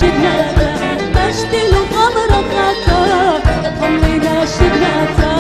شدناتا بشتلو غمرة خاطا خمينا شدناتا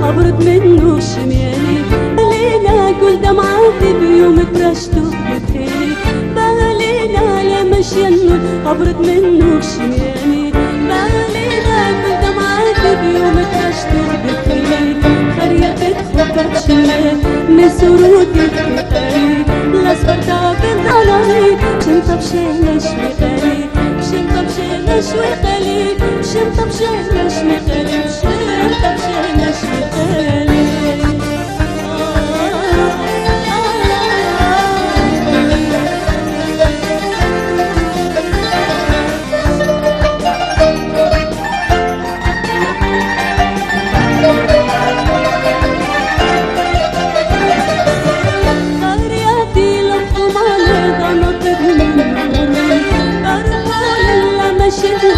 عبرت منه شمياني بلينا كل دمعاتي بيوم ترشته بخيلي بلينا لمش ينون عبرت منه شمياني بلينا كل دمعاتي بيوم ترشته بخيلي خريا بتخبط شمال من سرودي بخيلي لا صرتا بالظلامي شنطة بشيلة شوي خلي شنطة بشيلة شوي خلي شنطة بشيلة شوي خلي شنطة بشيلة شوي خلي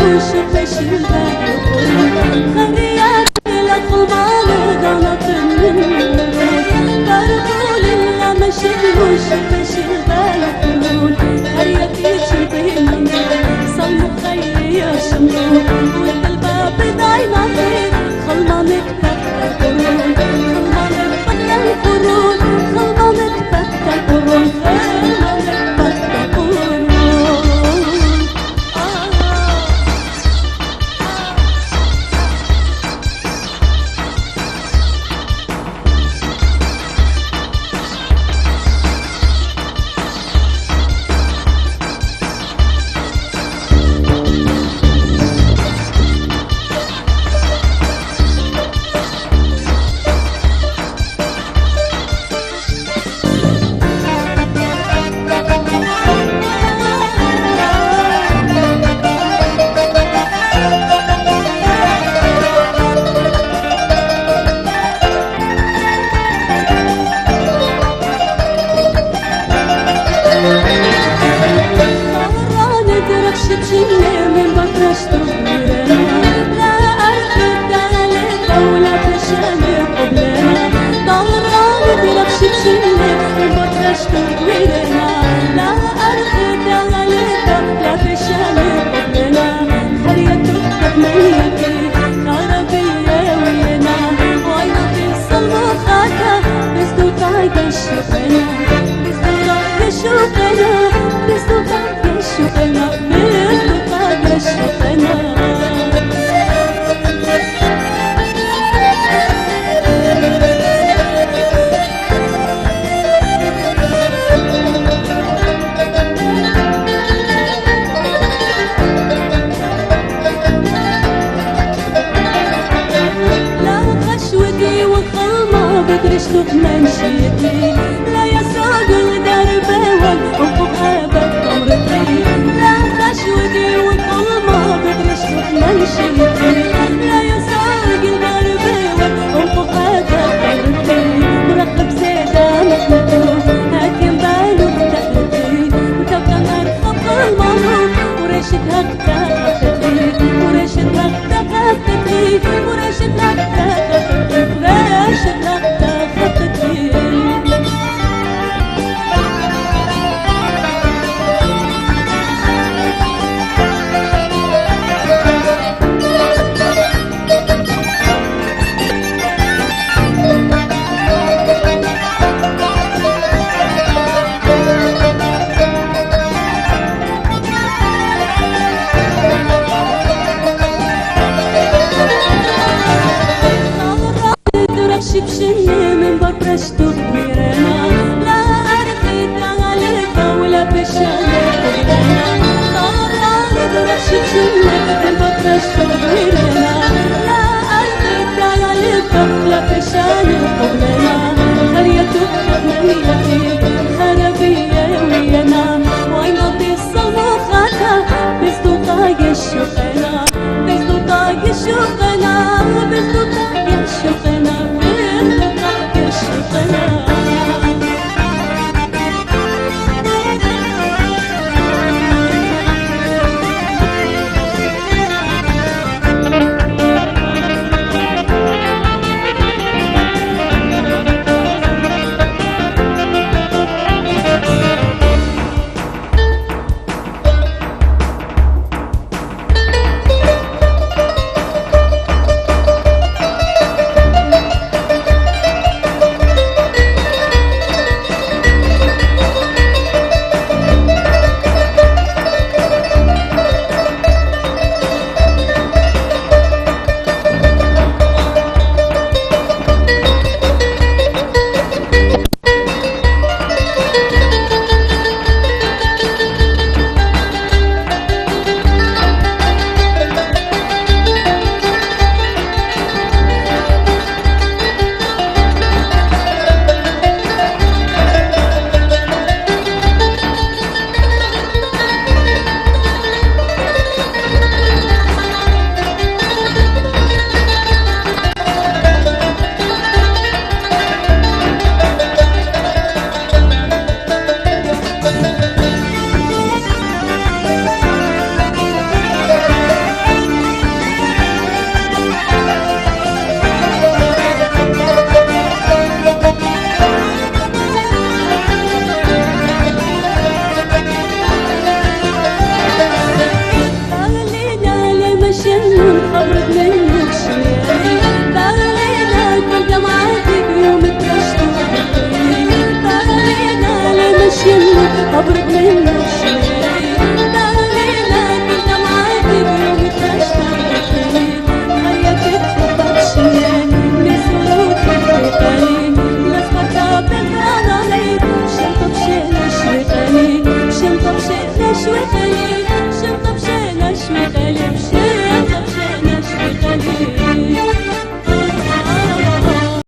وشوفش البال خريات الأطلال ضلت من قربوا لله مشي وشوفش البال خريات يشبهن صلوا خيري يا شمرون وانت الباب دايما فيه خلمانك فتى القرون خلمانك فتى القرون خلمانك فتى القرون خلمانك فتى القرون شبشبني من بكرش تغيرنا لا أرض الثالثة ولا تشامي قبلنا ضراني بلك شبشبني من بكرش تغيرنا لا أرض الثالثة لا تشامي قبلنا خرية تكتب ميتي عربية وينا وعينا في الصلمة خاكا بسدو تعيد الشوفنا بسدو تعيد الشوفنا بسدو تعيد الشوفنا بدرش من شيتي لا يساق الدرب والحب غابت عمرتي لا خشودي والظلمة بدرش من شيتي لا يساق الدرب والحب غابت عمرتي مرقب زيادة مثلته هاكم باله بتحلتي وتبقى مرخب المعروف وريشة هكتا خفتي وريشة هكتا خفتي وريشة هكتا خفتي وريشة هكتا شبشني من بكرش تغيرنا لا أرقي تعالك ولا بشاني قبلنا طاراني درك شبشني من بكرش تغيرنا لا أرقي تعالك ولا بشاني قبلنا خرية تكتب ميتي خربية وينا وعينا في الصمخاتها بصدقاء الشفاء